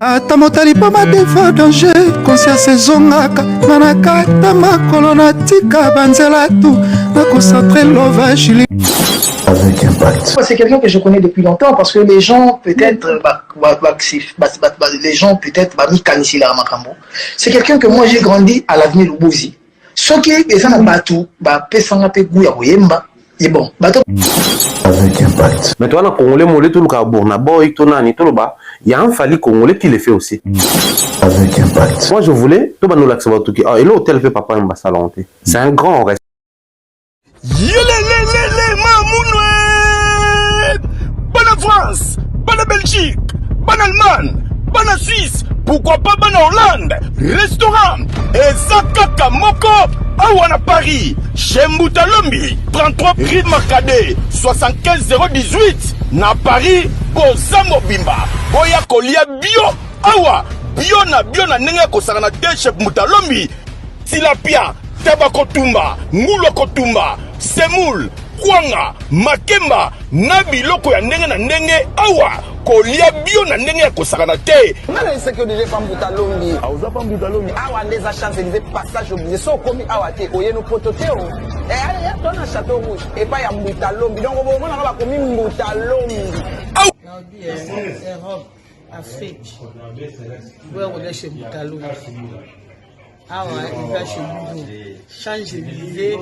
ata motali mpo madefo danger conscience ezongaka manakata makolo natika banzela tu nakoncentre lovage avec impact. C'est quelqu'un que je connais depuis longtemps parce que les gens peut-être les gens peut-être c'est quelqu'un que moi j'ai grandi à l'avenue Lubuzi. Ce qui est ça n'a pas tout pesanga pe goût ya koyemba et bon avec impact. Mais toi na congolais molé tout le Cabourna boy to nani to ba il y a un fali congolais qui le fait aussi avec impact. Moi je voulais to ba no l'accès tout qui et l'hôtel fait papa en salon. C'est un grand reste. Bonne France, bonne Belgique, bonne Allemagne, bonne Suisse, pourquoi pas bonne Hollande, restaurant, et Zakaka Moko, Awana Paris, chez Moutalombi, 33 rue Marcadet, 75 018, na Paris, Bozamo Bimba, Boya Kolia Bio, Awa, Bio na Nenga Kosarana de chez Moutalombi, Tilapia, Tabakotumba, Moulokotumba, Semoul, Kwanga, Makemba, Nabi loko ya ndenge na ndenge awa kolia bio na ndenge ya kosakana te. Nana iseke déjà pas Moutalombi. Auza pas Moutalombi. Awa ndeza chance de passage obligé so komi awa te oyeno pototeo. Et ya tona château rouge et pas ya Moutalombi. Donc on va ba komi Moutalombi. Europe, Afrique. Ouais, on est chez Moutalombi. Ah ouais, il va chez nous. Change l'idée,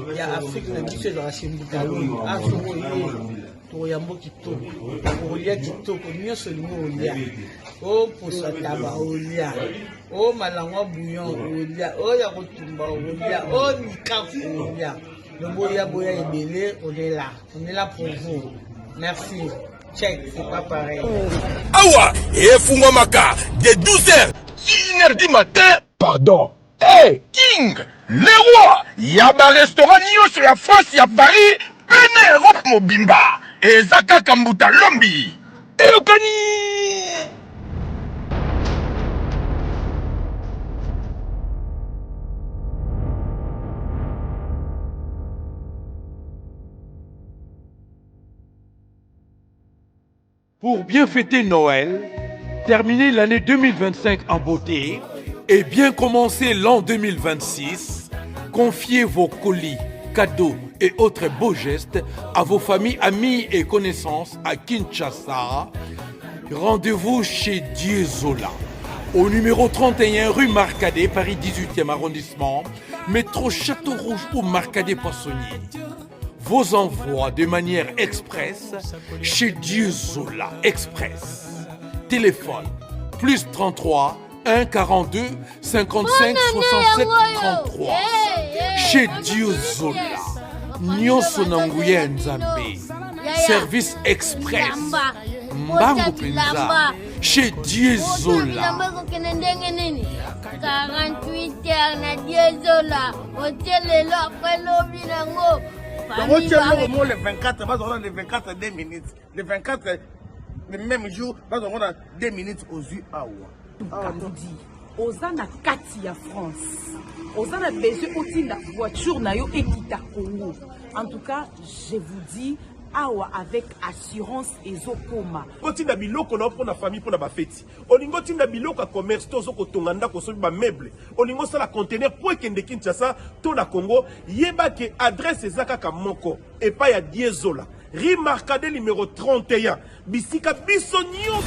il y a Afrique, il y a chez nous. Ah, pour Yambo Kito, pour Lia Kito, pour mieux se Olia. Oh, pour sa tabac, Olia. Oh, Malangwa Bouillon, Olia. Oh, Yarotumba, Olia. Oh, Nikaf, Olia. Le Boya Boya est belé, on est là. On est là pour vous. Merci. Check, c'est pas pareil. Awa, et Fungomaka, de 12h, 1h du matin, pardon. Hey, King, le roi, y'a un restaurant sur la France, y'a Paris, Pene Europe Mobimba, et Zaka Kambuta Lombi, et Okani. Pour bien fêter Noël, terminer l'année 2025 en beauté et bien commencer l'an 2026, confiez vos colis, cadeaux et autres beaux gestes à vos familles, amis et connaissances à Kinshasa. Rendez-vous chez Dieu Zola, au numéro 31 rue Marcadet, Paris 18e arrondissement, métro Château Rouge ou Marcadet Poissonnier. Vos envois de manière express chez Dieu Zola Express. Téléphone plus 33 1 42 55 67 33. Chez Dieu Zola. Nyonso Nanguye Nzambe. Service express. Mbango Penza. Chez Dieu Zola. 48 heures na Dieu Zola. Hôtel est là après l'obli nango. Le 24, le 24 2 minutes. Le 24, le même jour, on a 2 minutes aux yeux à Ozana kati ya France. Ozana besoin aussi la voiture na yo ekita Congo. En tout cas, je vous dis awa avec assurance ezokoma. Otinda biloko na pour la famille pour la fête. Olingo tinda biloko commerce tozo ko tonganda ko so ba meuble. Olingo sala conteneur pour kende Kinshasa to na Congo, yeba ke adresse ezaka ka moko et pas ya Diezola. Rue Marcadet numéro 31. Bisika Bissonio.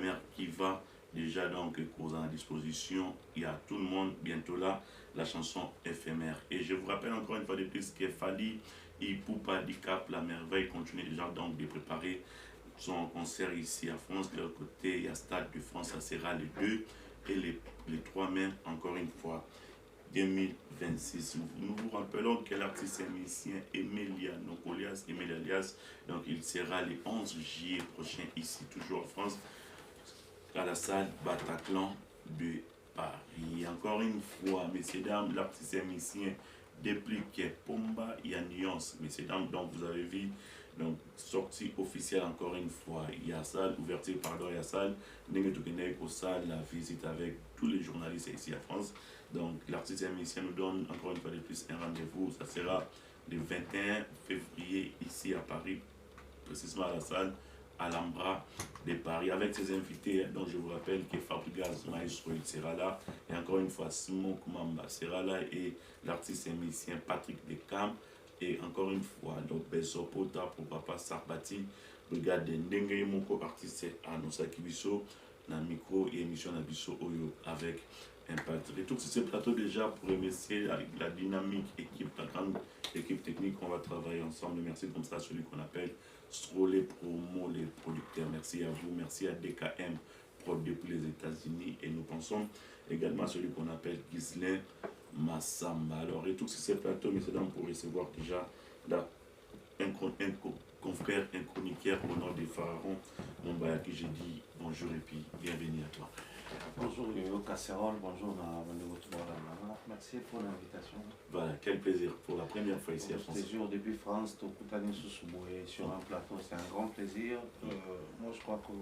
éphémère qui va déjà donc causer à disposition. Il y a tout le monde bientôt là, la chanson éphémère. Et je vous rappelle encore une fois de plus que Fally Ipupa Dicap La Merveille continue déjà donc de préparer son concert ici à France. De l'autre côté, il y a Stade de France, ça sera les 2 et les 3 mai, encore une fois, 2026. Nous vous rappelons que l'artiste et musicien Emiliano Colias, Alias, donc il sera le 11 juillet prochain ici, toujours en France, à la salle Bataclan de Paris. Encore une fois, messieurs, dames, l'artiste et musicien dépliqué Pomba, il y a nuance, messieurs, dames, donc vous avez vu, donc sortie officielle encore une fois, il y a salle, ouverture, pardon, il y a salle, au salle, la visite avec tous les journalistes ici à France. Donc l'artiste et musicien nous donne encore une fois de plus un rendez-vous, ça sera le 21 février ici à Paris, précisément à la salle Alhambra de Paris, avec ses invités. Donc je vous rappelle que Fabregas Maestro il sera là, et encore une fois Simon Koumamba sera là, et l'artiste et musicien Patrick Decam, et encore une fois donc Beso Pota pour Papa Sarbati, brigade de Ndenge Moko, artiste à Nosaki Bisso, na micro et émission na Bisso Oyo avec Impact. Et tout ce plateau déjà pour remercier la dynamique équipe, la grande équipe technique, on va travailler ensemble. Merci comme ça à celui qu'on appelle Strollé Promo, les producteurs. Merci à vous, merci à DKM Prod depuis les États-Unis, et nous pensons également à celui qu'on appelle Ghislain Massamba. Alors, et tout ce plateau, messieurs dames, pour recevoir déjà là un confrère, un chroniqueur au nom des pharaons, Mombaya, qui j'ai dit bonjour et puis bienvenue à toi. Bonjour Yoyo Casserole, bonjour merci pour l'invitation. Voilà, quel plaisir pour la première fois ici à France. Plaisir depuis France, sur un plateau, c'est un grand plaisir. Moi je crois que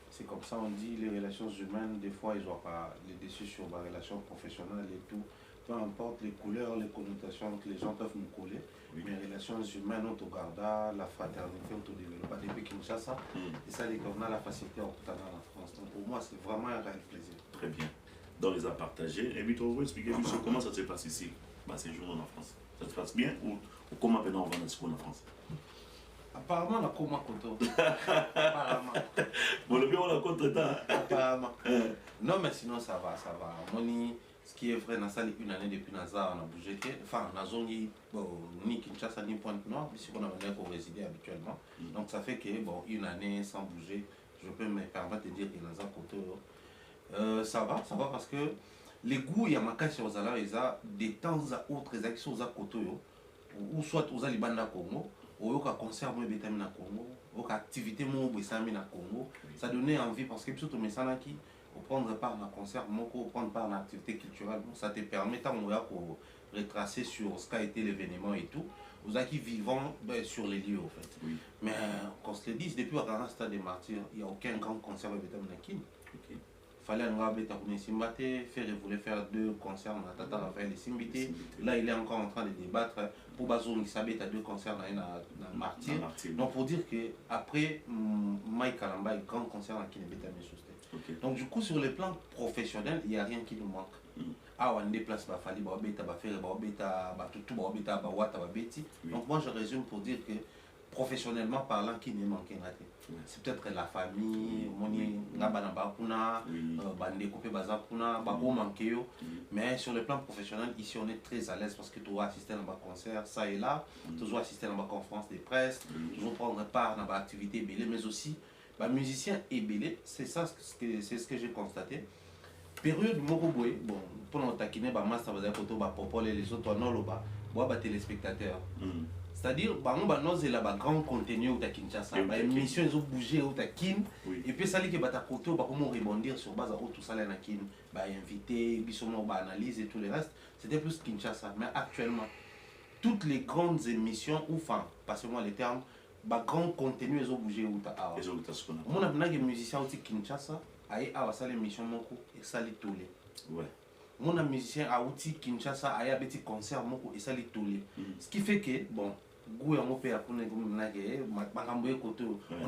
c'est comme ça on dit, les relations humaines, des fois ils n'ont pas les déçus sur ma relation professionnelle et tout. Peu importe les couleurs, les connotations que les gens peuvent nous coller, mes relations humaines, on te garda, la fraternité, on te développe depuis Kinshasa, et ça, on a la facilité en tout cas dans la France. Donc pour moi, c'est vraiment un réel plaisir. Très bien. Donc les a partagés. Et puis, tu vas expliquer comment ça se passe ici, ces jours en France. Ça se passe bien ou comment maintenant on va dans ce en France? Apparemment, on a comment Koto. Apparemment. Bon, le bien, on a contre-temps. Apparemment. Non, mais sinon, ça va, ça va. Ce qui est vrai, dans une année depuis Nazar, on a bougé. Enfin, on a zone ni Kinshasa ni Pointe-Noire, puisqu'on a venu pour résider habituellement. Donc ça fait que, bon, une année sans bouger, je peux me permettre de dire que Nazar Koto, ça va parce que les goûts, il y a ma cache aux alars, ils ont des temps à autres, ils ont des Koto, ou soit aux Alibanda Congo, ou au concert, moi, bétam na Congo, ou activité, moi, bétam na Congo. Ça donnait envie parce que surtout mes sanaki. Pour prendre part à un concert, pour prendre part à une activité culturelle, ça te permet de retracer sur ce qu'a été l'événement et tout. Vous qui vivant sur les lieux, en fait. Oui. Mais qu'on se le dise, depuis le Grand Stade des Martyrs, il n'y a aucun grand concert avec Betam. Il fallait voulait faire 2 concerts dans Tata Raphaël et Simbité. Là, il est encore en train de débattre. Pour Bazoum Isabé, il y a 2 concerts dans Martyr. Donc, pour dire qu'après Mike Kalamba, il y a un grand concert dans Kinebeta Messousté. Donc, du coup, sur le plan professionnel, il n'y a rien qui nous manque. Ah, on déplace Bafali, Babeta, Bafere, Babeta, Batutu, Babeta, Bawata, Babeti. Donc, moi, je résume pour dire que professionnellement parlant, qui ne manque pas. C'est peut-être la famille, mais sur le plan professionnel, ici on est très à l'aise parce que tu vas assister à un concert, ça et là, tu vas assister à une conférence de presse, tu vas prendre part à une activité belé, mais aussi, musicien et belé, c'est ça, c'est ce que j'ai constaté. Période Moroboé, bon, pour nous taquiner, master, les autres, non, téléspectateurs. C'est-à-dire, nous avons un grand contenu au Kinshasa, une émission ils ont bougé au Kin, et puis ça dit que côté comment rebondir sur base de tout ça là Kin, invité, bisouno, analyse et tout le reste, c'était plus Kinshasa. Mais actuellement, toutes les grandes émissions, ou enfin, passez-moi les termes, grand contenu ils ont bougé au Taha. Mon ami musicien au Kinshasa, aïe ça l'émission moko et ça les tolé. Ouais. Mon musicien a outil Kinshasa a un petit concert moko et ça les tolé. Ce qui fait que bon on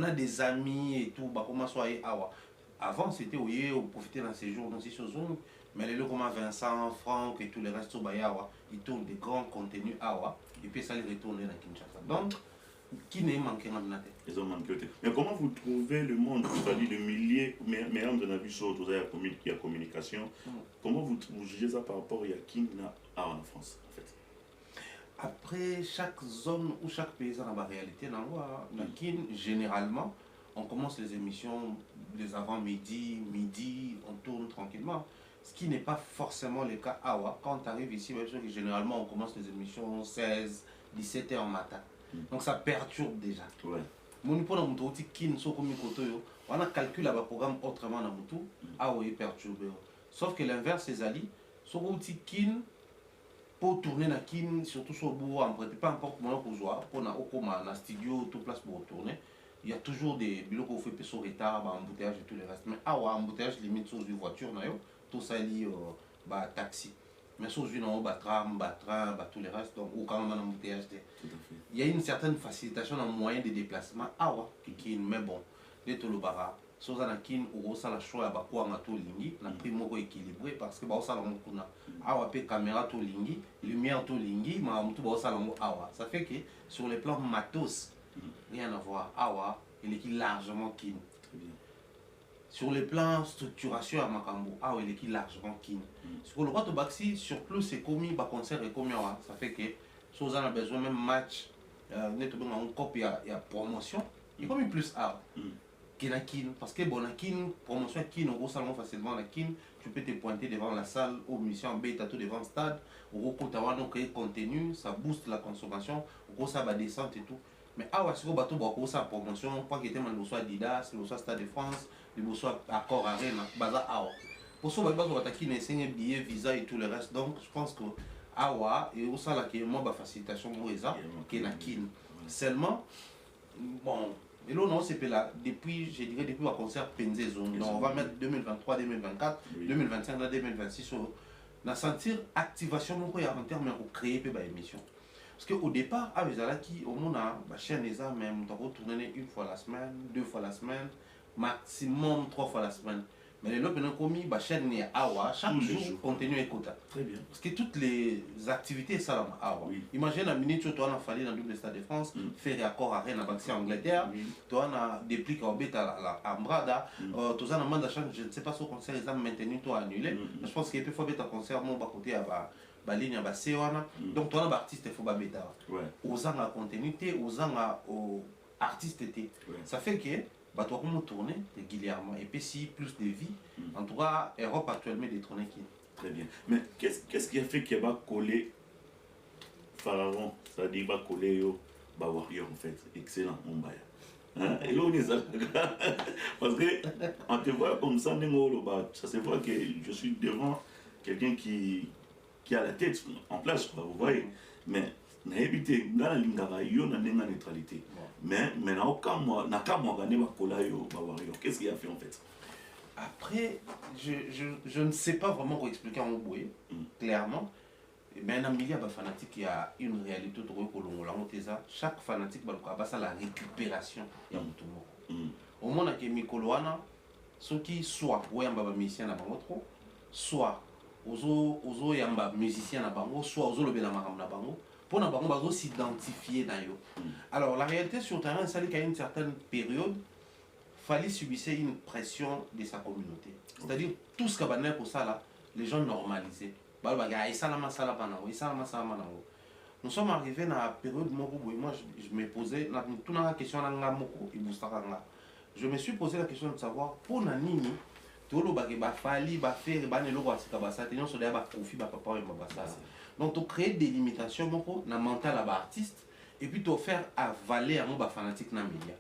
a des amis et tout avant c'était au profiter dans ces jours aussi sur Zoom, mais les comme Vincent, Franck et tout le reste ils tournent des grands contenus et puis ça les retourne dans Kinshasa. Donc qui n'est manqué dans la tête. Ils ont manqué. Mais comment vous trouvez le monde, c'est-à-dire le millier, mais on a vu ça, il y a communication. Comment vous jugez ça par rapport à Kin en France, en fait? Après, chaque zone ou chaque pays a la réalité. Dans Kin, généralement, on commence les émissions les avant-midi, midi, on tourne tranquillement. Ce qui n'est pas forcément le cas à Awa. Quand on arrive ici, généralement, on commence les émissions 16, 17 h matin. Donc ça perturbe déjà. Ouais. On a calculé le programme autrement dans Moutou, Awa est perturbé. Sauf que l'inverse, c'est Ali. Sur outil Kin, pour tourner na Kin, surtout sur le bout, peu importe comment on joue, on a un studio, tout place pour tourner. Il y a toujours des bureaux qu'on fait sur retard, embouteillage et tout le reste. Mais embouteillage limite sur une voiture, tout ça lié au taxi. Mais sur une tram, train, tout le reste, donc ou quand on a un embouteillage. Il y a une certaine facilitation dans le moyen de déplacement. Mais bon, les Tolobara, sur un kin ou ça la choix à bakwa en tout lingi, la primo équilibré parce que ça la mokuna. Awa pe caméra tout lingi, lumière tout lingi, mais en tout ça la awa. Ça fait que sur le plan matos, rien à voir. Awa, il est largement kin. Très bien. Sur le plan structuration à Makambo, Awa, il est largement kin. Sur le droit de Baxi, sur plus c'est commis, bah concert est commis. Ça fait que si on a besoin même match, nettement il y a promotion, il y a commis plus Awa. Kin, parce que bon, Kin, promotion Kin, on salon facilement la Kin, tu peux te pointer devant la salle, aux missions en bêta, tout devant le stade, au compte avoir donc contenu, ça booste la consommation, au gros ça va descendre et tout. Mais si vous bateau beaucoup ça promotion, pas qu'il y ait le soit Adidas, le soit Stade de France, le soit Accor Arena, baza Awa. Pour ça, vous avez attaqué les signes billets, visa et tout le reste. Donc je pense que Awa et au ça là qui est moins facilitation pour les arts, qui est la Kin. Seulement, bon. Et là, non, c'est là, depuis, je dirais, depuis le concert Penze Zone. Donc, on va mettre 2023, 2024, 2025, 2026. On a senti activation en termes de créer une émission. Parce qu'au départ, avec Zalaki, au monde, la chaîne les a même, on tourner une fois la semaine, 2 fois la semaine, maximum 3 fois la semaine. Mais les lobes ont commis, la chaîne est Awa, chaque jour, contenu écoute. Très bien. Parce que toutes les activités, ça là, Awa. Imagine la minute où tu as fallu dans le double Stade de France, faire accord à Rennes, à Baxi, Angleterre, tu as des plics à Obet à Ambrada, tu as un mandat de change, je ne sais pas si le concert est maintenu, tu as annulé. Je pense qu'il peut faut mettre un concert, mon bas côté à la ligne à Sewana. Donc tu as un artiste, il faut mettre. Aux gens à contenu, aux gens à artistes. Ça fait que tu vas tourner régulièrement. Et puis si plus de vie, en tout cas, Europe actuellement détrônée qui. Très bien. Mais qu'est-ce qui a fait qu'il va coller Pharaon, c'est-à-dire va coller Warrior en fait. Excellent, Mumbaya. Et là on est parce que on te voit comme ça, ça se voit que je suis devant quelqu'un qui a la tête en place, vous voyez. Mais na évité dans la ligne na neutralité. Mais maintenant qu'est-ce qu'il a fait en fait? Après, je ne sais pas vraiment comment expliquer en Boué, clairement. Mais dans le milieu fanatique, il y a une réalité chaque fanatique a la récupération. Au moment où Mikoloana, ceux qui soit musicien na bango trop, soit ozo yamba musicien na bango, soit ozo lobela makam na bango. Pour na bango bazo s'identifier na yo. Alors la réalité sur le terrain, c'est qu'à une certaine période, fallait subissait une pression de sa communauté. C'est-à-dire tout ce que pour ça là, les gens normalisaient. Nous sommes arrivés à la période où moi je me posais la question je me suis posé la question de savoir pour Nanini donc tu crées des limitations dans mental à l'artiste et puis tu faire avaler à mon fanatique dans les médias.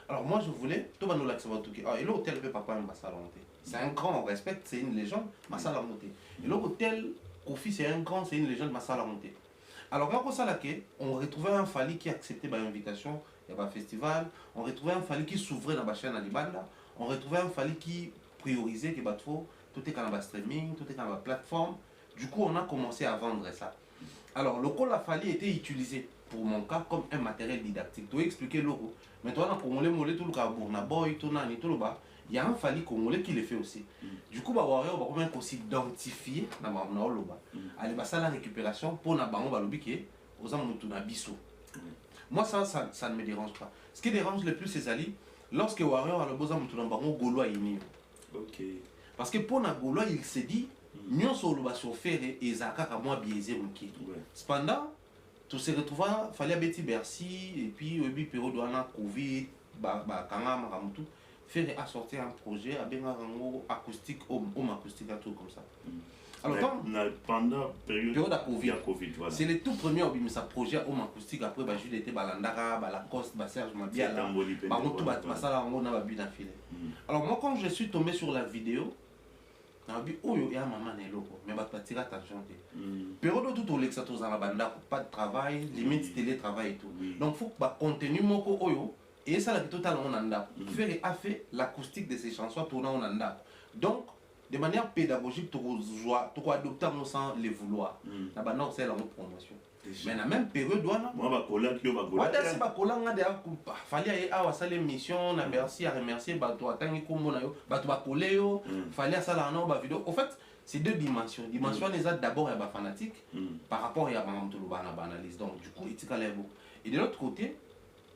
Alors moi je voulais, tout le monde l'a accepté. Et l'hôtel peut papa me monter. C'est un grand, on respecte, c'est une légende, ma salle à monter. Et l'hôtel Kofi c'est un grand, c'est une légende, ma salle à monter. Alors quand on retrouvait un Fali qui acceptait l'invitation, il y avait un festival, on retrouvait un Fali qui s'ouvrait dans la chaîne Alibanda, on retrouvait un Fali qui priorisait que tout est dans le streaming, tout est dans la plateforme. Du coup on a commencé à vendre ça. Alors le col à Fali était utilisé pour mon cas comme un matériel didactique. Tu dois expliquer l'euro. Mais toi, on a tout le cas, il y a un Fali congolais qui le fait aussi. Du coup, Warrior va même s'identifier dans le loba. Allez, ça la récupération pour na bango balobi qui aux amoutuna biso. Moi, ça ne me dérange pas. Ce qui dérange le plus, c'est Ali, lorsque Warrior a le besoin de tout Gaulois est né. Ok. Parce que pour la Gaulois, il s'est dit, nous sommes sur faire et Zaka à moi biaisé. Cependant, tout se retrouve, il fallait Betty Bercy, et puis au période de Covid, faire assortir un projet à acoustique, homme acoustique, un truc comme ça. Alors, pendant période de Covid, voilà. C'est le tout premier projet homme acoustique. Après, j'ai été Balandara, Lacoste, Serge Mabia, alors moi, quand je suis tombé sur la vidéo, j'ai dit, oh, il y a maman, mais je vais pas tirer attention. Période de tout l'exato, pas de travail, limite télétravail et tout. Donc, il faut que contenu moko oyo. Et ça, c'est totalement en anda. Faire l'acoustique de ces chansons tourner en anda. Donc, de manière pédagogique, tu dois adopter sans les vouloir. C'est la promotion. Mais dans la même période, il fallait avoir l'émission, merci à remercier, fallait ça la vidéo. En fait, c'est deux dimensions. Dimension les autres d'abord est fanatique par rapport à l'analyse. Donc, du coup, et de l'autre côté,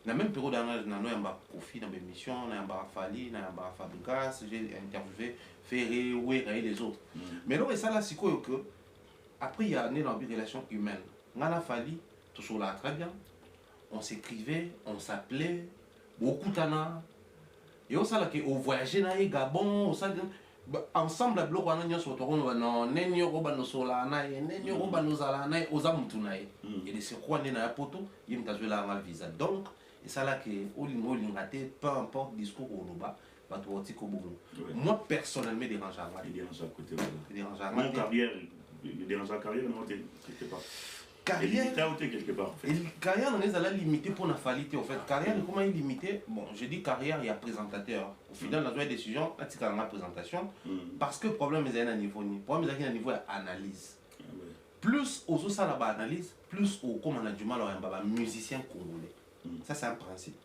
dans la même période, nous avons profit dans mes missions, nous avons Fali, nous avons Fabrikas, j'ai interviewé Ferré, Ouéra et les autres. Mais là, ça là, c'est quoi que après, il y a une relation humaine. Nous avons Fali, tout ça là très bien. On s'écrivait, on s'appelait, beaucoup d'ana. Et on s'est là qu'on voyageait dans les Gabon, ensemble, on a dit que nous avons dit visa. Donc, et ça là que peu importe le discours au Loba, moi personnellement, il dérange à il dérange à côté. Il dérange à moi. Carrière, il dérange à carrière, non, quelque part. Carrière, quelque part. Carrière, on est à la limiter pour la falité. En fait, carrière, comment il limité? Bon, je dis carrière, il y a présentateur. Au final, on a une décision, on a une présentation. Parce que le problème est à un niveau. Le problème est à un niveau d'analyse. Plus aux autres, ça analyse, plus au comme on a du mal à un musicien congolais. Ça, c'est un principe.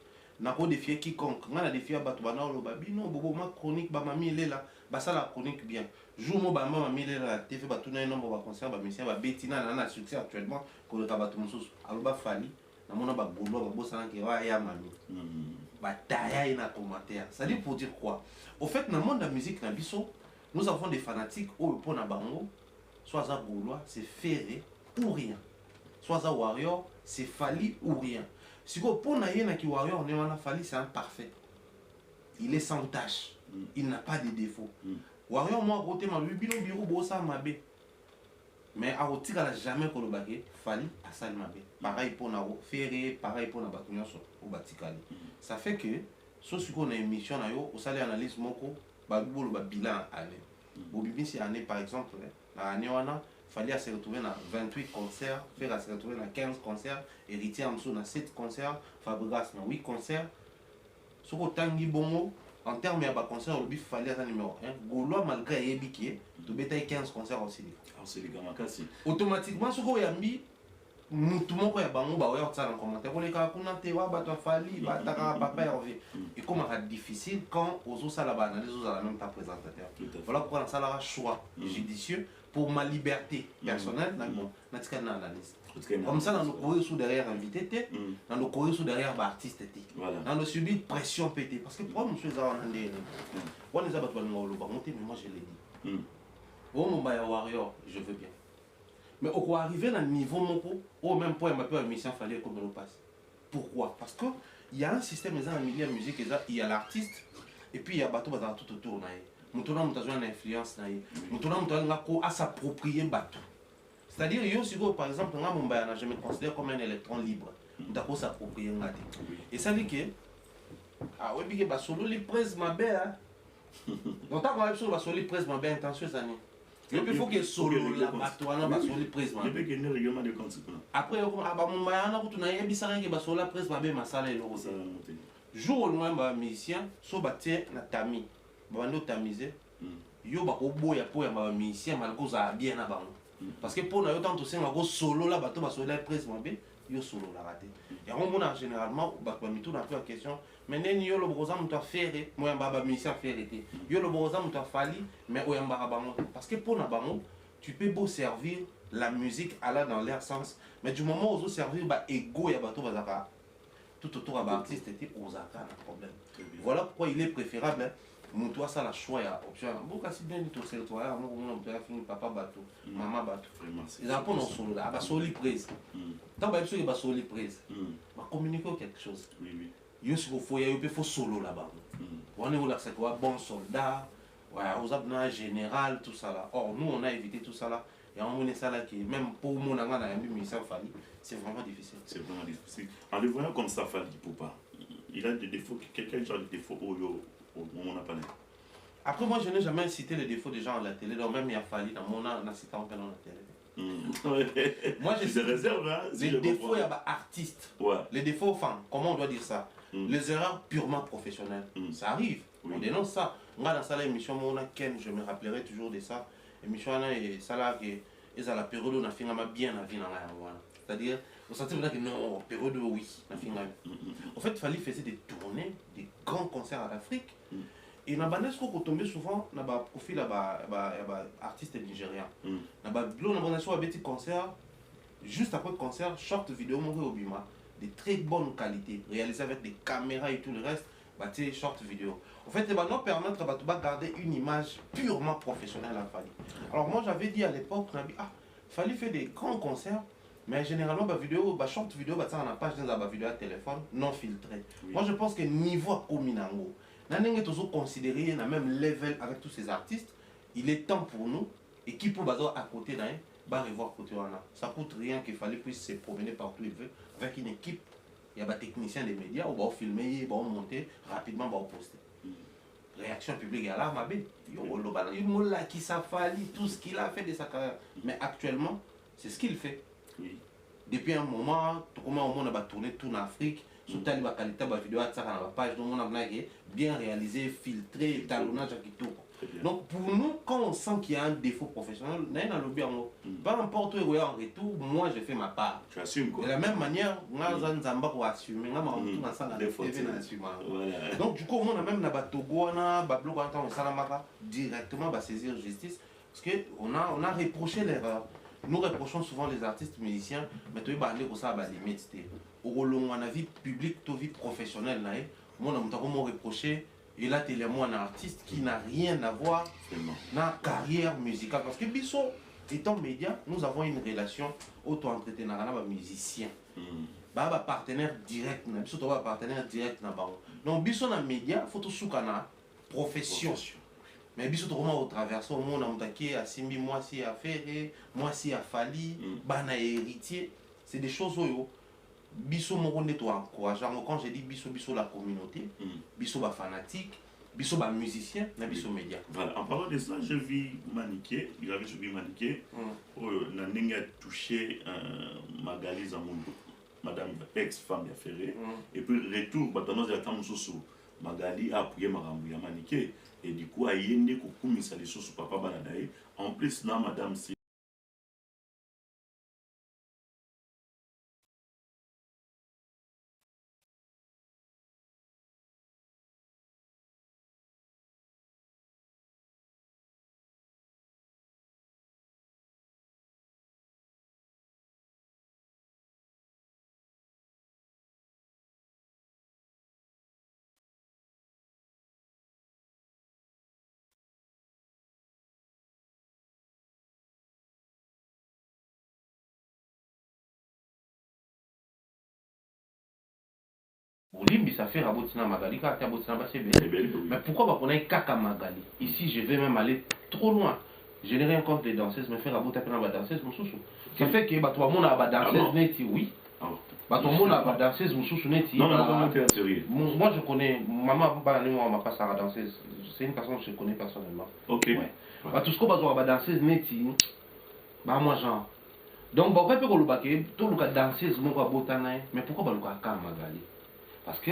On a défié quiconque. On a défié Batouana ou Babi. Non, Bobo, ma chronique, mamie, il est là. Ça, la chronique bien. Jour, ma mamie, il est là. TV, Batouna, un nombre de concerts, musicien, Bettina, on a succès actuellement. Quand le Tabatumoussous, alors, Fali, on a boulot, qui va y a mamie. Bataille, il y a un commentaire. Ça dit pour dire quoi? Au fait, dans le monde de la musique, nous avons des fanatiques, au pour Nabango, soit ça Gaulois, c'est ferré ou rien. Soit ça Warrior, c'est Fali ou rien. Si vous pour Nayena qui Warrior, on a Fali, c'est un parfait. Il est sans tâche. Il n'a pas de défaut. Warrior, moi, côté ma bureau, bossa mabé. Mais à Rotika, elle n'a jamais collaboré. Fali, à ça, mabé. Pareil pour Naro, ferré, pareil pour Nabatounia au Batikali. Ça fait que, si on a une émission, on a analyse moko, babou le bilan année. Bobibi, c'est année par exemple, l'année on a fallait se retrouver dans 28 concerts, faire se retrouver dans 15 concerts, héritier en dessous dans 7 concerts, Fabregas dans 8 concerts. Ce que Tanguy Bongo, en termes de concerts, il fallait un numéro 1. Gaulois, malgré Yébiké, tu bétailles 15 concerts aussi. Automatiquement, ce que Yambi, tout le monde a bango ba ouais ça dans commentaire les gars kuna te wa ba to fali ba ta papa Hervé et comment c'est difficile quand aux autres ça la analyse aux la même ta présentateur voilà pourquoi ça la choix judicieux pour ma liberté personnelle na tika na analyse comme ça dans nos courir sous derrière invité dans nos courir sous derrière artiste dans nos subir pression pété parce que pour monsieur ça on est on les a battu dans le monter mais moi je l'ai dit bon mon bail Warrior je veux bien. Mais au arriver à un niveau moko, au même point, il mission fallait qu'on le passe. Pourquoi? Parce qu'il y a un système, il y a un milieu de musique, il y a l'artiste, et puis il y a bateau tout autour. Nous avons une influence, nous avons à s'approprier bateau. C'est-à-dire, par exemple, je me considère comme un électron libre. Nous avons s'approprier. Et ça veut dire que, ah oui, il y a solo les prises, ma belle. Donc, on a solo les prises, ma belle, intention, ça n'est. Il faut que solo la batouana ba solo presse ma. Il faut que règlement de compte. Après aba mumba na kutu na yebisa ke ba solo la presse ma be masala et loro. Jour loin ba musicien so batie na tami. Ba ndo tamiser. Yo ba ko boya po ya ba musicien malko za bien na bango. Parce que pour na yo tant aussi ngako solo la bato ba solo la presse ma be yo solo la raté. Et on mona généralement ba ko mitou na plus en question. Mais neni yo le brosa muta faire moi ba musicien faire été. Yo le brosa muta fali mais o yamba bango parce que pour na bango tu peux beau servir la musique à la dans leur sens mais du moment où vous servir ba ego ya bato bazaka tout autour à l'artiste était aux accords un problème. Voilà pourquoi il est préférable monter ça la choix option beaucoup si bien tout c'est toi mon papa bateau maman bateau ils apprennent en solo là solo prise tant bah il va solo prise va communiquer quelque chose il faut solo là-bas on est là c'est quoi bon soldat ouais aux abnats général tout ça là. Or nous on a évité tout ça là et on est ça là qui même pour mon angana a mis ça Fally c'est vraiment difficile. C'est vraiment difficile. En le voyant comme ça Fally Ipupa il a des défauts quel genre de défauts au moment on a parlé. Après, moi, je n'ai jamais cité les défauts des gens à la télé, donc même il y a Fally dans mon âge, on a cité en dans la télé. Moi, j'ai des réserves, hein, les défauts, il y a artistes. Ouais. Les défauts, enfin, comment on doit dire ça? Les erreurs purement professionnelles. Ça arrive, on dénonce ça. Moi, dans ça, l'émission, je me rappellerai toujours de ça. L'émission, ça là, ils ont la période où on a fait bien la vie dans la c'est-à-dire, on sentait que non, période où oui, on a fait en fait, Fally faisait des tournées, des grands concerts à l'Afrique. Et dans le qu'on tombe souvent dans le profil artiste nigérien. Dans le concert, juste après le concert, short vidéo au Bima, de très bonne qualité, réalisé avec des caméras et tout le reste, short vidéo. En fait, ça va nous permettre de garder une image purement professionnelle à Fally. Alors moi j'avais dit à l'époque, Fally fait des grands concerts, mais généralement, short vidéo, on a page dans la vidéo à téléphone non filtrée. Moi je pense que niveau communango, nous toujours considéré le même level avec tous ces artistes. Il est temps pour nous, et qui peut à côté d'un, revoir côté ça coûte rien qu'il fallait puisse se promener partout il veut avec une équipe. Il y a des techniciens des médias, on va filmer, on va monter rapidement, on va poster. Réaction publique, il y a là, ma belle. Il y a qui ça Fally, tout ce qu'il a fait de sa carrière. Mais actuellement, c'est ce qu'il fait. Depuis un moment, tout comme on a tourné tout en Afrique. Surtout la qualité de la vidéo, la page dont on a bien réalisé, filtré, talonnage qui tout. Donc pour nous, quand on sent qu'il y a un défaut professionnel, peu importe où il y a en retour, moi je fais ma part. Tu assumes quoi. De la même manière, on a assumer, donc du coup, on a même la Togo, on a directement saisir justice, parce qu'on a reproché l'erreur. Nous reprochons souvent les artistes musiciens, mais tu vas aller pour ça à limite. Au long de la vie publique, la vie professionnelle, on a reproché, et là, tu es un artiste qui n'a rien à voir dans la carrière musicale. Parce que Bisso, étant média, nous avons une relation auto-entretenant avec les musiciens. Partenaire direct, Bisso est partenaire direct. Donc, Bisso dans les médias, il faut tout soutenir profession. Mais Bisso est au travers, au monde, on a à Simbi, moi si à Ferré, moi si à Fally, Bana héritier. C'est des choses où Bisso Moronde toi encourageant. Quand je dis Bisso la communauté, Bisso ba fanatique, Bisso ba musicien, Bisso média. Voilà, en parlant de ça, je vis Maniqué, il avait subi Maniqué, n'a touché Magali Zamondo, madame ex-femme de Ferré, et puis retour, Batanos de la Tamoussoso, Magali a appuyé Maramouya Maniqué, et du coup, a yéné Koukoumisa les choses papa Banadaï, en plus, là, madame c'est Olimbi, ça fait Rabotina Magali, car Rabotina mais pourquoi on a Kaka Magali? Ici, je vais même aller trop loin. Je n'ai rien contre les danseuses, mais faire Rabotina ma danseuse, mon chouchou. Ça fait que toi, mon a danseuse neti, oui. Toi, mon a danseuse, mon chouchou neti. Moi, je connais, maman, moi, ma passe à la danseuse. C'est une personne que je connais personnellement. Ok. Tout ce qu'on va danseuse neti, moi, genre. Donc, on peut que tout le cas danseuse, mon va botana, mais pourquoi on a Kaka Magali? Parce que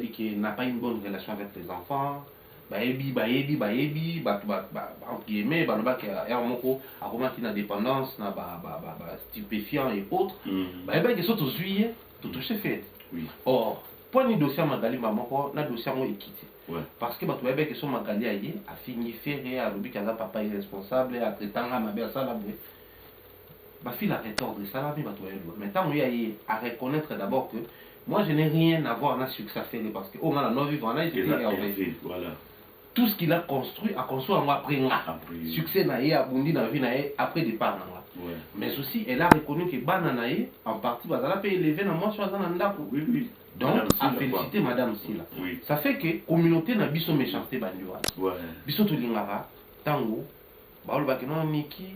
qui n'a pas une bonne relation avec les enfants, entre guillemets, qui a une dépendance, stupéfiant et autres, qui sont aux juillet, tout fait. Or, pour les dossiers Magali, maman, na dossier ont équité. Parce que qui sont Magali a fini ferré, a l'objet que papa est responsable, a traité à ma belle ça, ma fille a rétordre ça, mais tant il y a à reconnaître d'abord que moi je n'ai rien à voir avec le succès fait parce que on a la nouvelle vie, voilà. Tout ce qu'il a construit après succès naïe abondi na vie naïe après départ na. Ouais. Mais aussi elle a reconnu que bana naïe en partie bazala peut élever na moi sur na ndako. Oui. Donc à féliciter madame Sila. Oui. Ça fait que communauté na biso méchanceté bandiwa. Ouais. Biso to lingara tango baolo bakino Niki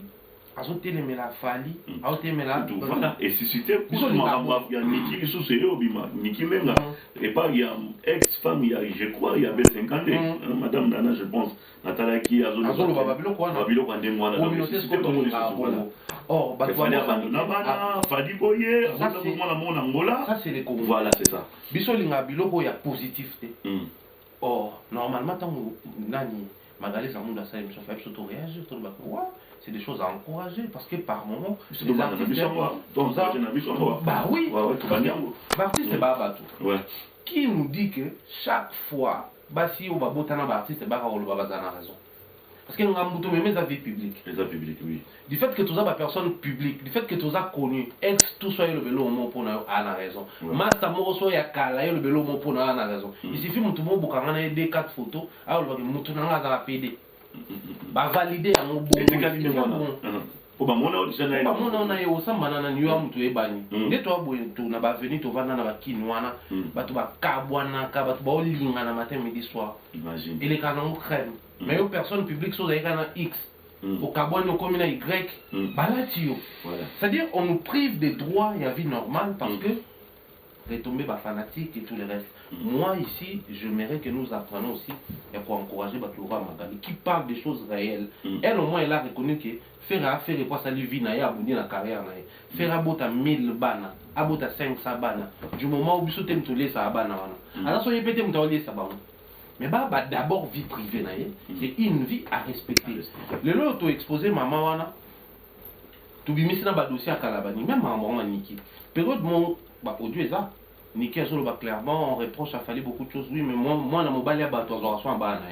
azotelemela fali aotelemela voilà et susciter pour il y a Niki qui sous Niki même et pas il y a ex-femme je crois il y avait 50 ans madame Dana je pense Nathalie qui a zolo babilo kwa communauté scolaire. Or Fadi Boye ça c'est les Congo. Voilà c'est ça biso linga biloko ya positivité. Or normalement tango nani Magali Samounda ça il me fait surtout réagir tout le monde. C'est des choses à encourager parce que par moment les artistes bah oui l'artiste Babatou qui nous dit que chaque fois bah si on va botter un artiste bah on va avoir raison parce que nous avons tout même les avis publics oui du fait que tu as des personnes publiques du fait que tu as connu ex tout soit le vélo au mot pour avoir raison master moro soit ya kala le vélo au mot pour avoir raison il suffit que tout le monde bokanga des 4 photos alors que mutu nanga za PD ba valider ya mo bon on a eu ça manana ni wa mutu ebani nde to aboye to na ba venir to vana na ba kinwana batu ba kabwana ka batu ba olinga na matin midi soir imagine et les canons crème mais aux personnes publiques sont des canons X au kabwana au commune Y balatio c'est-à-dire on nous prive des droits et la vie normale parce que retomber bas fanatiques et tout le reste. Moi ici, je mérite que nous apprenions aussi et pour encourager Batlora Magali qui parle des choses réelles. Elle au moins elle a reconnu que faire quoi ça lui vit na ya abonner la carrière na faire abota 1000 bana, abota 500 bana. Du moment où biso tem tolé ça bana wana. Alors soyez pété mtolé ça bana. Mais bah d'abord vie privée na c'est une vie à respecter. Le lot exposé maman wana. Tu bimisi na ba dossier à Kalabani même maman Niki. Période mon bah audio est ça Niki a solo clairement on reproche à fallu beaucoup de choses oui mais moi na mobile ya bato azo en bana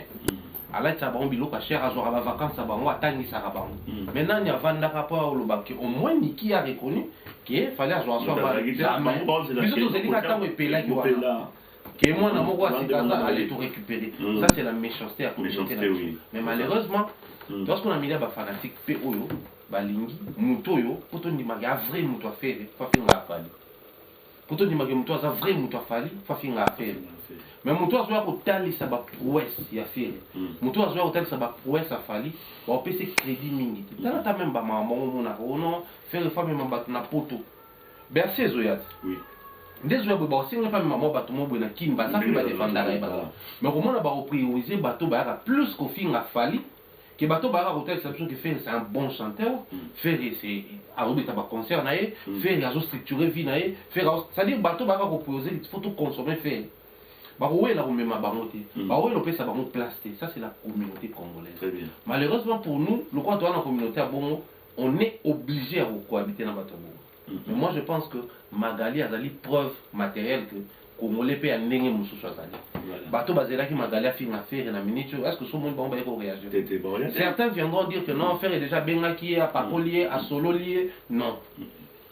ala ta ba biloko cher azo ba vacances ba moi tangi ça ba maintenant il y a vanda rapport au baki au moins Niki a reconnu qu'il fallait azo en bana biso to zeli ka tango epela ki wana que moi na moko asikasa aller tout récupérer ça c'est la méchanceté à communauté mais malheureusement lorsqu'on a mis là ba fanatique pe oyo balingi muto yo poto ndima ya vrai muto affaire fa finga fali poto ndima ke muto aza vrai muto afali fa finga affaire mais muto azo ko talisa ba prouesse ya affaire muto azo ko talisa ba prouesse afali ba pese crédit mingi tala ta même ba maman mona ono faire fa même ba na poto bercer zoyat oui ndezo ya ba singa fa maman ba to mo bwana kin ba sa fi ba défendre ba mais comment na ba prioriser ba to ba plus ko finga afali que bateau bara hôtel c'est fait c'est un bon chanteur faire c'est à robita ba concert naé faire azo structurer vie naé faire c'est-à-dire bateau bara proposer il faut tout consommer faire ba ouais là même ba monter ba ouais l'opé ça ba monter placer ça c'est la communauté congolaise très bien malheureusement pour nous le quand on a la communauté à Bongo on est obligé à cohabiter dans bateau mais moi je pense que Magali a zali preuve matérielle que Congolais peut ndenge mususu azali bato bazela ki Magali a fait une affaire na minute est-ce que tout le monde va réagir certains viendront dire que non faire est déjà benga qui est à Pakolier à Solo lié non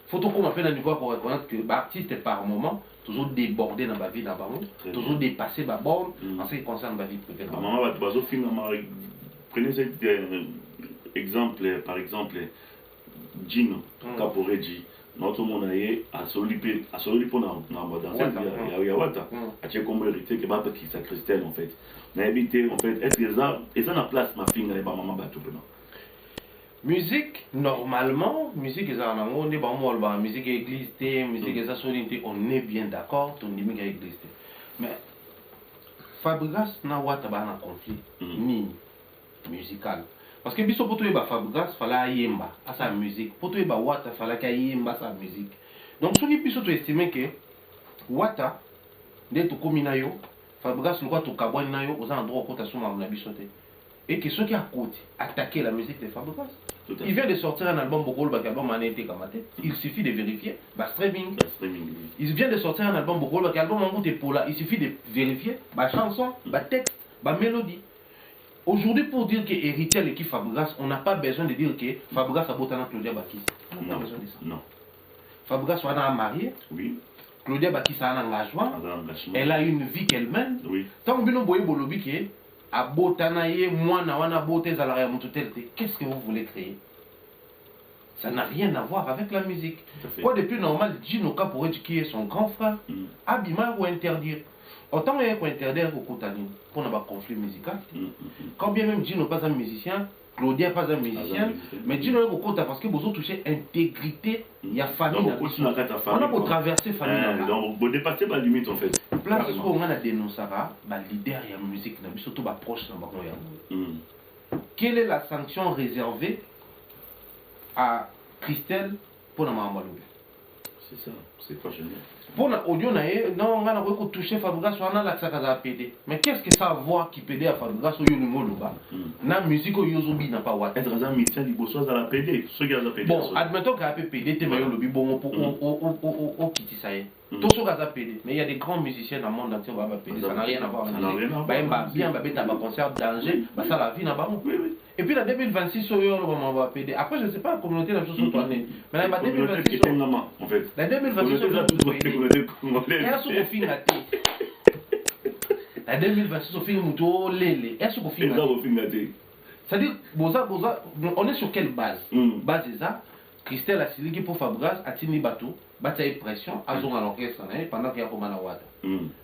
faut tout comme faire dans niveau pour reconnaître que l'artiste par moment toujours débordé dans ma vie dans baron toujours dépassé ma borne en ce qui concerne ma vie privée maman bazo film prenez cet exemple par exemple Gino Caporeji notre monde a solipi pour na danser ya wata a che comme hérité que baba qui sa Christelle en fait na habité en fait est-ce que ça et ça na place ma fille ba maman ba tout pena musique normalement musique ça na on est ba mo ba musique église té musique ça solité on est bien d'accord ton musique église mais Fabregas na wata ba na conflit ni musical parce que biso poto ba Fabregas fala yemba à sa musique poto ba wata fala ka yemba sa musique donc ce qui biso to estimer que wata de to komina yo Fabregas le quoi to kabwan na yo aux endroits où ta suma na biso te et que ceux qui a côté attaquer la musique de Fabregas il vient de sortir un album beaucoup le album a été kamaté il suffit de vérifier ba streaming il vient de sortir un album beaucoup le album en goût pour là il suffit de vérifier ba chanson ba texte ba mélodie. Aujourd'hui, pour dire que héritier de l'équipe Fabregas, on n'a pas besoin de dire que Fabregas a botté dans Claudia Bakis. On n'a pas besoin de ça. Non. Fabregas soit marié. Oui. Claudia Bakissa a un engagement, elle a une vie qu'elle mène. Tant que vous voyez Bolobi qui est à Botanaye, moi, Nawana Boté, qu'est-ce que vous voulez créer? Ça n'a rien à voir avec la musique. Quoi de plus normal, Ginoka pour éduquer son grand frère, Abima ou interdire. Autant il y a qu'on interdire au Koutani pour un conflit musical. Quand bien même Gino pas un musicien, Claudia pas un musicien, mais Gino est au Kota parce que vous avez touché intégrité, il y a famille. On a pour traverser famille. Donc vous dépassez la limite en fait. Place où on a dénoncé le leader et la musique, surtout proche de la quelle est la sanction réservée à Christelle pour la maman? C'est ça, c'est quoi je dis? Pour l'audio, non, on a touché Fabregas, on a la PD. Mais qu'est-ce que ça voit qui PD à Fabregas au Yonimoloba? La musique au Yozobi n'a pas ouat. Être un médecin du Bossois à la PD, ceux qui ont la PD. Bon, admettons qu'à PD, t'es meilleur lobby, bon, au Kiti Saye. Tout ce qu'on a PD. Mais il y a des grands musiciens dans le monde entier qui ont PD. Ça n'a rien à voir avec la musique. Bien, t'as un concert danger, ça la vie n'a pas. Et puis la 2026, on va PD. Après, je ne sais pas la communauté la chose sur toi. Mais la 2026, en fait. La 2026, la 2026 au film Mouto Lele. Est-ce qu'on filme? C'est-à-dire, on est sur quelle base? Base est ça. Christelle a signé pour Fabregas, a tenu bateau, bataille pression, a zoné à l'orchestre pendant qu'il y a comme un Wata.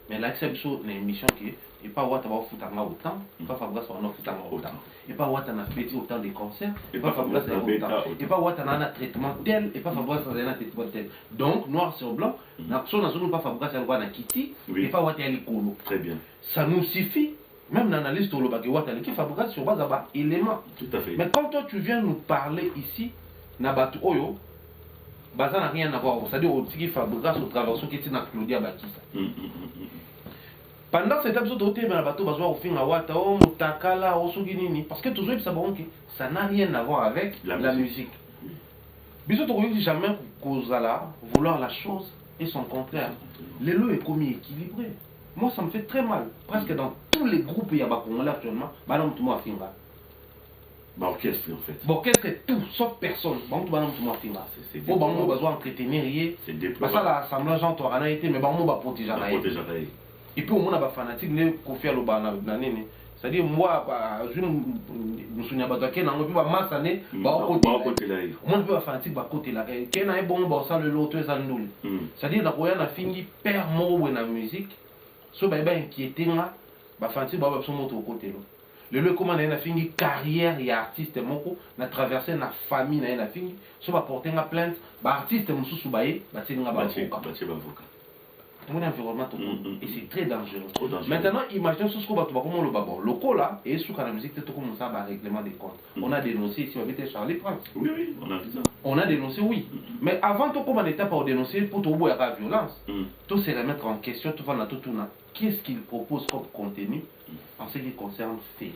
Mais là, c'est une émission qui et pas Wata va foutre autant, pas Fabregas va en foutre autant. Et pas Wata n'a fait autant de concerts, et pas Fabregas n'a autant. Et pas Wata n'a un traitement tel, et pas Fabregas n'a un traitement tel. Donc, noir sur blanc, n'a pas Fabregas n'a Kitty, et pas Wata n'a Kolo. Très bien. Ça nous suffit. Même l'analyse sur le bac, Wata n'a Fabregas sur base d'éléments. Tout à fait. Mais quand toi tu viens nous parler ici, Nabatu Oyo, ça n'a rien à voir. C'est-à-dire au Tiki Fabregas au travers qui était dans Claudia Bakissa. Pendant cette épisode de Nabato, au fin à Wata, au Mutakala, au Suginini, parce que toujours ça n'a rien à voir avec la musique. Bisous, tu ne jamais qu'Ozala vouloir la chose et son contraire. Les lots est commis équilibré. Moi, ça me fait très mal. Presque dans tous les groupes, il y a Congolais actuellement, tout le monde a fait. Orchestre en fait. Orchestre est tout, sauf personne. C'est bon, on va besoin d'entretenir. C'est déployé. Ça, l'assemblage en toi, été, mais on va protéger. Et puis, on a des fanatiques, les Kofi Alobana, c'est-à-dire, moi, je me souviens pas de qui, on peut pas massaner, côté là. On peut pas fanatique, côté là. Qui est bon, ça le lot, ça nous. C'est-à-dire, on a fini père mot dans la musique, so bah inquiété là, fanatique, bah son moto côté là. Le lieu comment on a fait une carrière et artiste moko na traversé na famille na fini so va porter une plainte ba artiste mususu baé ba tinga ba avocat mon environnement et c'est très dangereux. Maintenant imaginez ce qu'on va trouver comment le babo local là et sous la musique tout comme ça ba règlement des comptes. On a dénoncé ici on avait Charlie France. Oui, on a vu ça. On a dénoncé oui. Mais avant tout comme on était pas dénoncer pour tout boire la violence. Tout se remettre en question tout va tout na. Qu'est-ce qu'il propose comme contenu en ce qui concerne fait?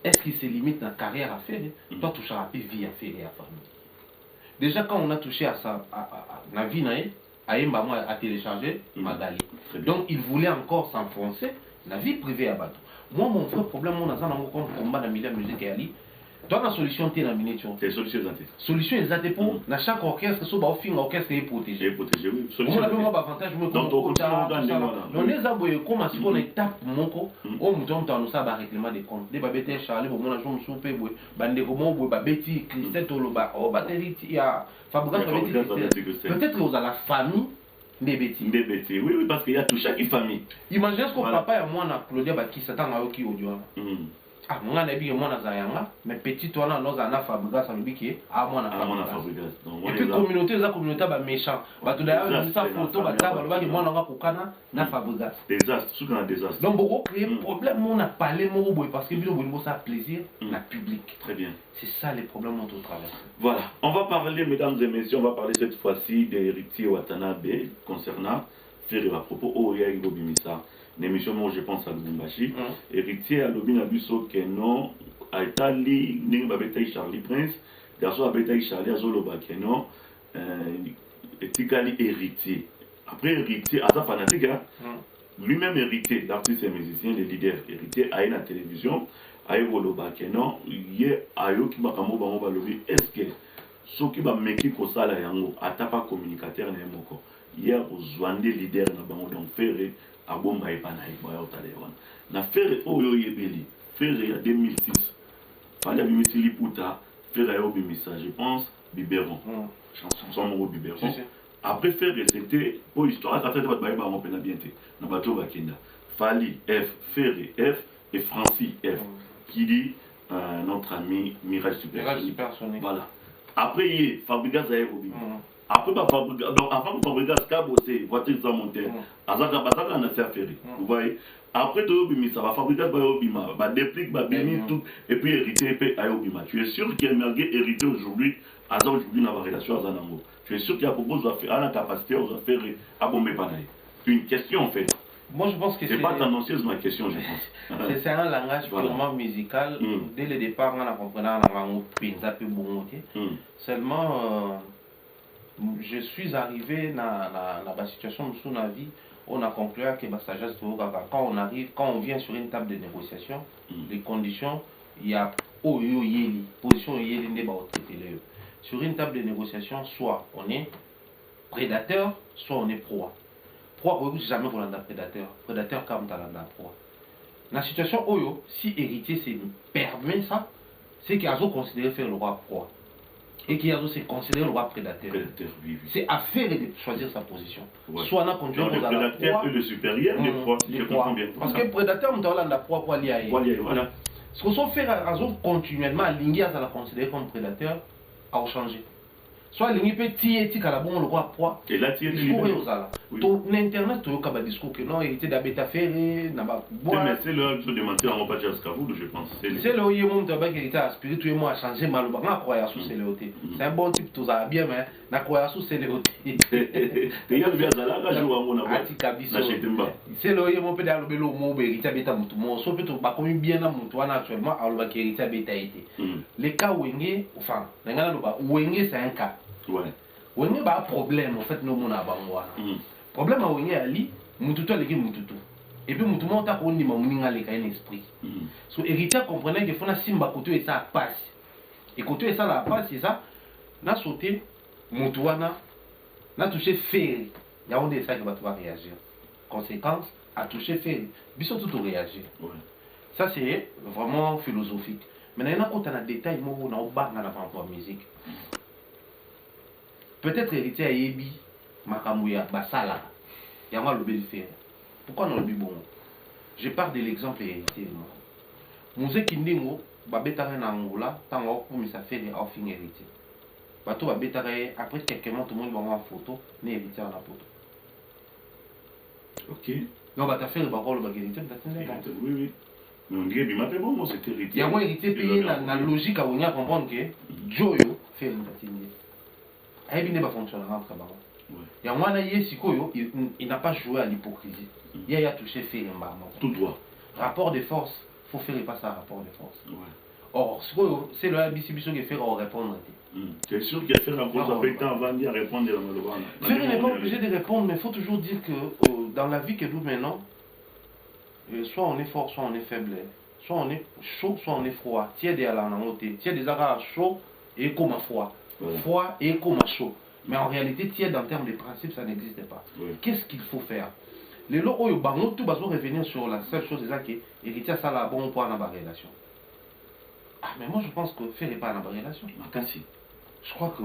Est-ce qu'il se limite à la carrière à faire? Toi, toucher à la vie à faire et à famille. Déjà, quand on a touché à la vie, à télécharger Magali. Donc, il voulait encore s'enfoncer la vie privée à Bato. Moi, mon vrai problème, on a un combat dans le milieu de la musique et Ali. Dans la solution, tu es dans la miniature. C'est solution exacte. Solution exacte pour dans chaque orchestre, soit au fin orchestre est protégé. Oui. On a un avantage, mais on les a voyé comme si on étape mon co. On nous donne dans ça règlement des comptes. Des babétés Charlie, bon, on a joué soupe, bande comment, babéti, Christelle Toloba, oh, batterie, il y a Fabregas, peut-être aux à la famille. Des bêtises. Oui, parce qu'il y a tout chaque famille. Imaginez ce que papa et moi, on a Claudia Bakissa, t'as un qui audio. Ah, moi, mais petit toi là, nous avons Fabregas, ça veut dire que moi, Fabregas. Et puis, communauté, la communauté est méchant. Tout d'ailleurs, ça photo, moi, on a Fabregas. Désastre, tout un désastre. Donc, beaucoup créer un problème, on a parlé, parce que nous ça plaisir, la public. Très bien. C'est ça les problèmes dont on traverse. Voilà. On va parler, mesdames et messieurs, on va parler cette fois-ci d'Héritier Watanabe concernant faire à propos Oya Bimisa. L'émission, moi, je pense à Lubumbashi. Héritier à Lobinabuso Keno, a Itali, Ningbabetaï Charlie Prince, Garçon Abetaï Charlie Azoloba Keno, Etikali héritier. Après, héritier, à sa fanatique, lui-même héritier, l'artiste et musicien, le leader, héritier, à la télévision, à Evoloba Keno, il y a Ayo qui m'a kamo balobi, est-ce que ce qui va mettre au sala yango, à pas communicateur n'emoko. hier ozwande leader na bango donc Ferré a bomba epana eboya otale wana na Ferré oyo yebeli Ferré ya 2006 fallait bimisi liputa Ferré yo bimisa je pense biberon chanson moko biberon après Ferré c'était pour histoire ça fait pas baïba mon pena bien té na bato bakenda Fali F Ferré F et Francis F qui dit notre ami Mirage Supersonique. Voilà. Après, il y a Fabregas Aérobim. Après, donc avant que Fabregas Cabossé, voiture sans monter, Azaka Basaka en a fait Ferré. Vous voyez. Après, ça va Fabregas Aérobima, va déplique, va bénir tout, et puis hériter Aérobima. Tu es sûr qu'il y a Merguez hérité aujourd'hui, Azaka aujourd'hui dans la relation à Zanango. Tu es sûr qu'il y a propos à la capacité aux affaires à bomber Panaï. C'est une question en fait. Moi, je pense que c'est pas tendancieuse ma question, je pense. C'est un langage purement musical. Dès le départ, on a compris seulement, je suis arrivé dans la situation de son avis. On a conclu que la sagesse quand on vient sur une table de négociation, les conditions, il y a position sur une table de négociation, soit on est prédateur, soit on est proie. Proie, jamais pour l'un prédateur. Prédateur comme talent proie. Dans la situation Oyo, si héritier se permet ça, c'est qu'il y a considéré faire le roi proie. Et qu'il y a considéré le roi prédateur. C'est à faire de choisir sa position. Ouais. Soit on a conduit le prédateur et le supérieur, les proies. Parce que le prédateur, on a la proie pour aller voilà. Ce qu'on fait continuellement, aligner à la considérer comme prédateur, a changé. Soit l'ingé peut tirer à la bonne le roi proie. Et là, tirer ton internet, tu as un discours que non, il était d'habiter ferré, n'a pas boire. Mais c'est le de mentir en repas de je pense. C'est le où il monte avec qui était spirituellement à changer mal ou pas croyance sous c'est le côté. C'est un bon type, tout ça bien, mais la croyance sous c'est le côté. Et il y a bien ça là, quand je vois mon amour. C'est le où il monte dans le bélo, mon hérité habita mon tout. Mon sauf que tu pas connu bien dans mon toit naturellement, alors que hérité habita été. Les cas où il enfin, où il c'est un cas. Ouais. On a un problème en fait, nous on a un problème à Wenge Ali, Moututo les Moututo. Et puis Moututo monte à Kondi Mamouninga les un esprit. So héritier comprenait que faut na simba côté et ça passe. Et côté et ça la passe c'est ça. Na sauté Moutouana, na touché fer. Il y a on des ça qui va réagir. Conséquence à toucher fer. Biso tout réagir. Ça c'est vraiment philosophique. Mais il y a un détail moi on a bas dans la musique. Peut-être héritier à Yebi, Makamouya, Basala, Yama le Bélifère. Pourquoi non le bon? Je pars de l'exemple héritier. Mouze Kindingo, Babetare Nangola, Tango, pour mes affaires et offrir héritier. Bateau Babetare, après quelques mois, tout le monde va voir en photo, ni héritier en la photo. Ok. Non, bah t'as fait le barreau, le héritier, oui, oui. Mais on dirait que bon, moi c'est héritier. Il y a un héritier payé dans la logique à Ounia comprendre que Joyo fait une tatine. Il n'a pas fonctionné. Il n'a pas joué à l'hypocrisie. Il a touché fait un tout droit. Rapport de force, il faut faire passer un rapport de force. Or, c'est le ABC qui fait répondre. C'est sûr qu'il y a fait un rapport avant de répondre à la malheureusement. n'est pas obligé de répondre, mais il faut toujours dire que dans la vie que nous menons, soit on est fort, soit on est faible. Soit on est chaud, soit on est froid. Tiens à la montée. Tiens des arats chaud et comme à froid. Froid et comme chaud. Mais en réalité, tiède en termes de principe, ça n'existe pas. Qu'est-ce qu'il faut faire? Les lots où tout va revenir sur la seule chose, c'est que héritier ça là bon pour avoir une relation. Ah mais moi je pense que faire pas une relation. Je crois que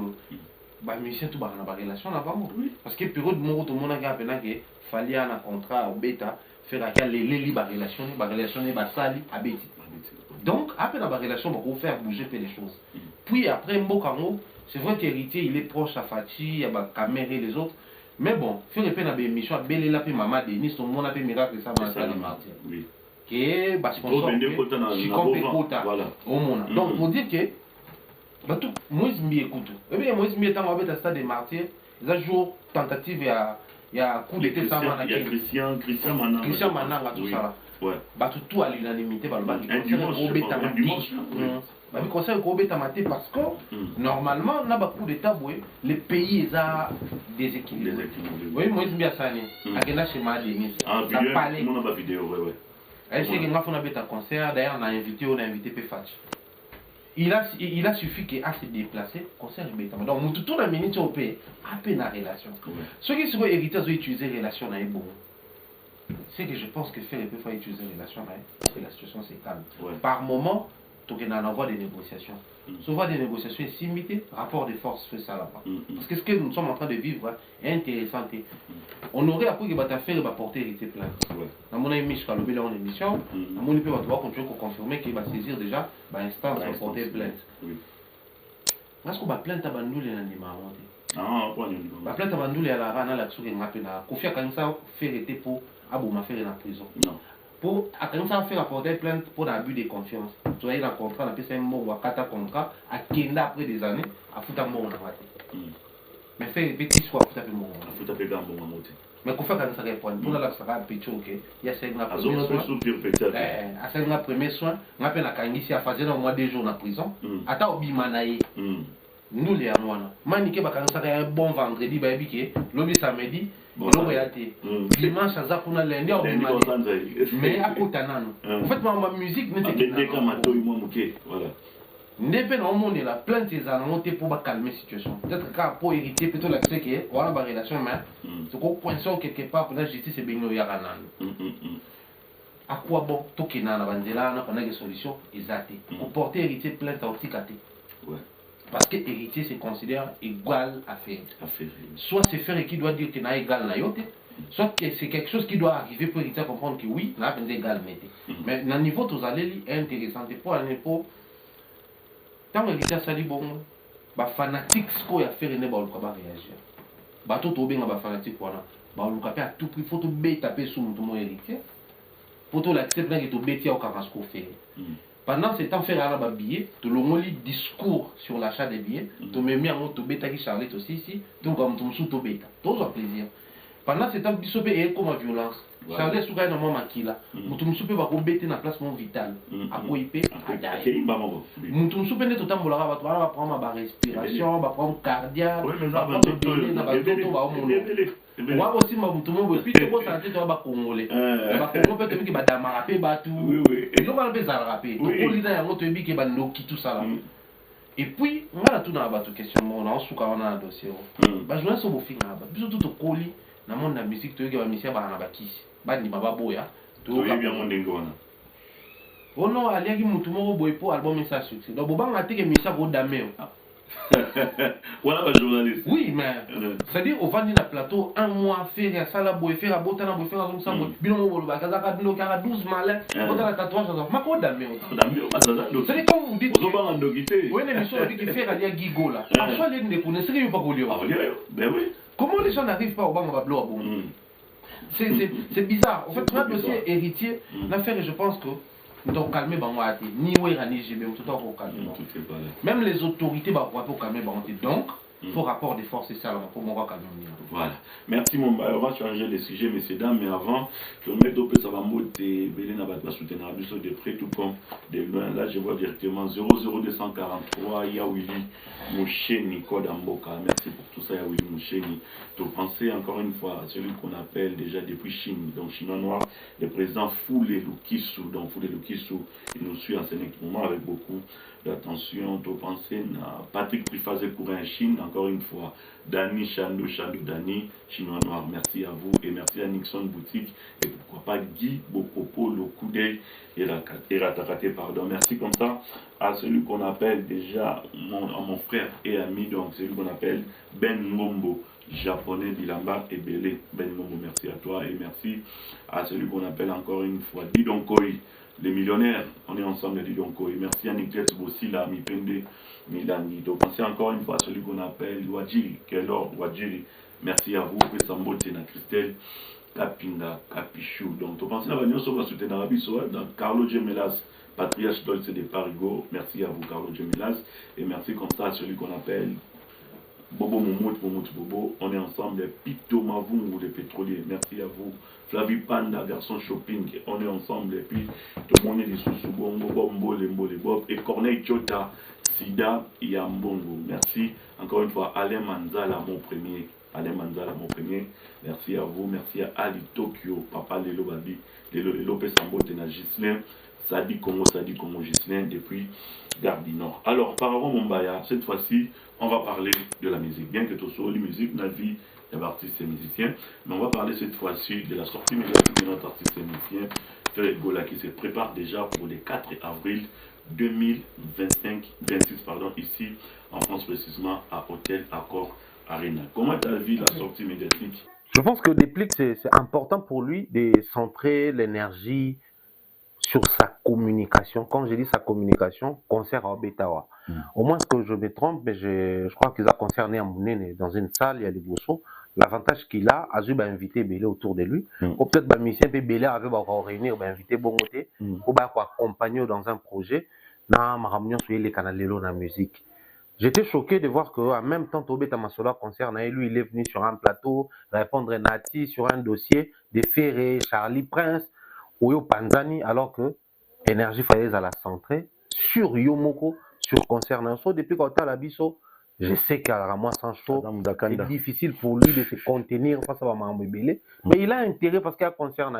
bah musicien tout va avoir une relation là-bas. Parce que période où tout le monde a gagné que fallait un contrat au bêta faire les libres relation bah sali à bêti. Donc après la relation on va faire bouger les choses. Puis après Mbokango, c'est vrai qu'héritier il est proche à Fati, à Caméra et les autres. Mais bon, faire une peine à émission à Belle la Maman Denis, tout le monde a fait miracle ça dans les martyrs. Oui. Que parce qu'on sort au monde. Donc pour dire que bah tout moi je m'y écoute. Et bien moi je m'y étant avec à stade des martyrs, ils ont jour tentative il y a coup d'état ça il y a Christian Mananga tout ça. Ouais. Bah tout à l'unanimité bah le bah le conseil est parce que normalement on a beaucoup d'état les pays ont des équilibres. Oui moi je m'y assané. Agena chez Madeni. Ah vidéo, on a pas vidéo ouais. Elle sait que moi on a un concert d'ailleurs on a invité Pfach. il a suffi qu'il se déplacer, concert bêtement. Donc, tout la minute au pays, à peine la relation. Ceux qui sont hérités ont utilisé relation à bon. C'est que je pense que faire et faut utiliser relation parce que la situation c'est calme. Par moment, tu en avoir des négociations. Souvent des négociations est limité, rapport de force fait ça là-bas. Parce que ce que nous sommes en train de vivre est intéressant. On aurait appris que tu faire va porter hérité plainte. Dans mon émission, quand on a une émission, on peut continuer à confirmer qu'il va saisir déjà l'instance va porter plainte. Parce qu'on va plainte à Bandou les animaux. La plainte à Bandou les à la rana la tsouke ngapena. Kofia quand ça fait hérité pour abouma faire en prison. Pour quand ça faire apporter plainte pour abus de confiance. Tu as un contrat, on appelle ça un mot ou un contrat à Kenda après des années à foutre un mot en raté. Mais fait petit soit foutre un mot. À foutre un peu d'ambo en moté. Mais qu'on fait quand ça répond pour la ça va pécho ok. Il y a 5 mois premier soin. À 5 mois premier soin, on appelle la kangisi à faire un mois 2 jours en prison. Ata obimanaye. Nous les amouana. Manique ba quand ça un bon vendredi ba biké, lobi samedi. Bon, dimanche, ça a lundi, mais à côté en fait, ma musique n'est pas n'est pas on est là, plein de ces annonces pour calmer la situation. Peut-être pour hériter plutôt l'accès qui est, on a une relation, mais ce qu'on point quelque part pour la justice, c'est bien nous. À quoi bon, tout qui est dans la bandela, on a des solutions exactes. Pour porter héritier plainte à Otikate. Parce que héritier se considère égal à faire. Soit c'est faire qui doit dire qu'il n'a égal à yote, soit que c'est quelque chose qui doit arriver pour héritier comprendre que oui, n'a pas égal à mais dans le niveau tous allez est intéressant. Pour un impôt, tant héritier ça dit bon, bah fanatique ce qu'on a fait, il ne va pas réagir. Bah tout au bien bah fanatique voilà, bah on le à tout prix, faut tout bête taper sur mon héritier, pour tout l'accepter que tout bête au carrasco fait. Pendant ce temps, faire un billet, tu le discours sur l'achat des billets, tu me mets en mode bêta qui Charlotte aussi ici, tu comme tu me sous bêta. Tout un plaisir. Pendant ce temps, tu soupes et comme violence. Charlotte sous gagne normalement maquilla. Tu me soupes va bêter dans place mon vital. À quoi il paie? Tu me soupes ne tout temps bolara va prendre ma respiration, va prendre cardiaque, va prendre donner dans la tête va au monde. Moi aussi ma mutumo puis tu peux sentir tu vas congolais. Ba Congo peut te dire que ba damarape ba tout. Et nous va besoin rapper. Tout polisa ya moto bi que ba noki tout ça là. Et puis on a tout dans ba tout question on a souka on a un dossier. Ba joindre so bo finga ba. Biso tout koli na monde na musique to ga misia ba na ba kisi. Ba ni baba boya. To bien monde ngona. Oh non, aliaki mutumo boy pour album ça succès. Donc bo ba ngati ke misia ko dameo. Voilà le journaliste. Oui, mais c'est-à-dire au vendre le plateau un mois faire ça la boy faire botana boy faire comme ça bilan mo ba kaza ka 12 malin botana tatouage ça ma ko damé c'est comme vous dites on va en doguiter oui mais sur qui faire aller gigo là après les ne connaissent rien pas golio ben oui comment les gens n'arrivent pas au bas on va bloquer bon c'est bizarre en fait un dossier héritier l'affaire je pense que donc calmer bangoati ni wera ni jibe tout en calmer même les autorités ba pour calmer bangoati donc faut rapport de force et ça pour moi calmer. Voilà, merci mon on va changer de sujet messieurs dames mais avant je vais mettre au ça va monter belé na ba soutenir abuso de près tout comme de loin là je vois directement 00243 Yawili Moucheni Code Amboka. Merci pour tout ça Yawili Moucheni. Tu pensez encore une fois à celui qu'on appelle déjà depuis Chine donc chinois noir le président Foulé Lukisu donc Foulé Lukisu il nous suit en ce moment avec beaucoup d'attention. Tu pensez à Patrick Prifazé pour un Chine encore une fois Dani Chandou Dani chinois noir merci à vous et merci à Nixon Boutique et pourquoi pas Guy Bokopo le coup d'œil et Ratakate pardon merci comme ça à celui qu'on appelle déjà mon frère et ami donc celui qu'on appelle Ben Mombo japonais d'Ilamba et Belé. Ben Mombo merci à toi et merci à celui qu'on appelle encore une fois Didonkoi les millionnaires on est ensemble Didonkoi merci à Nicolas Bossila Mipende Milani. Donc pensez encore une fois à celui qu'on appelle Wadjiri, Kelor Wadjiri. Merci à vous, Pesambote na Christelle, Kapinga, Kapichou. Donc tu pensez à venir sur la soutenir Arabi dans Carlo Gemelas, patriarche Dolce de Parigo. Merci à vous Carlo Gemelas et merci comme ça à celui qu'on appelle Bobo Momout Bobo. On est ensemble les Pito Mavungu les pétroliers. Merci à vous. Flavie Panda, garçon shopping, on est ensemble et puis tout le monde est sous Bongo, Bombo, Lembo, les Bob et Corneille Chota, Sida, Yambongo. Merci encore une fois, Alain Manzala, mon premier. Alain Manzala, mon premier. Merci à vous, merci à Ali Tokyo, Papa Lelo Babi, Lelo Pesambo, Tena Gislin, Sadi Congo Gislin depuis Gare du Nord. Alors, Pharaon Mombaya, cette fois-ci, on va parler de la musique. Bien que tout soit la musique, notre vie est artiste et musicien, mais on va parler cette fois-ci de la sortie médiatique de notre artiste et musicien, Fred Gola, qui se prépare déjà pour le 4 avril 2026, ici en France, précisément à Hôtel Accor Arena. Comment tu as vu la sortie médiatique? Je pense que Déplique, c'est important pour lui de centrer l'énergie sur sa communication. Quand je dis sa communication, concert à Obetawa. Au moins que je me trompe, mais je crois qu'ils ont concerné à Mounene dans une salle, il y a les Bosso. L'avantage qu'il a, Azu va inviter Belé autour de lui. Ou peut-être que musicien peut Belé avec réunir, inviter Bongoté, ou accompagner dans un projet. Na maramnion sur les canaux dans la musique. J'étais choqué de voir qu'en même temps, Tobé Tamasola concert, lui, il est venu sur un plateau répondre à Nati sur un dossier de Ferré, Charlie Prince, Oyo Panzani, alors que Énergie fallait à la centrer sur Yomoko, sur concert. Depuis qu'on a la biso, je sais qu'à la moi sans chaud, c'est difficile pour lui de se contenir face à Maman Bébélé, mais il a intérêt parce qu'il y a concert.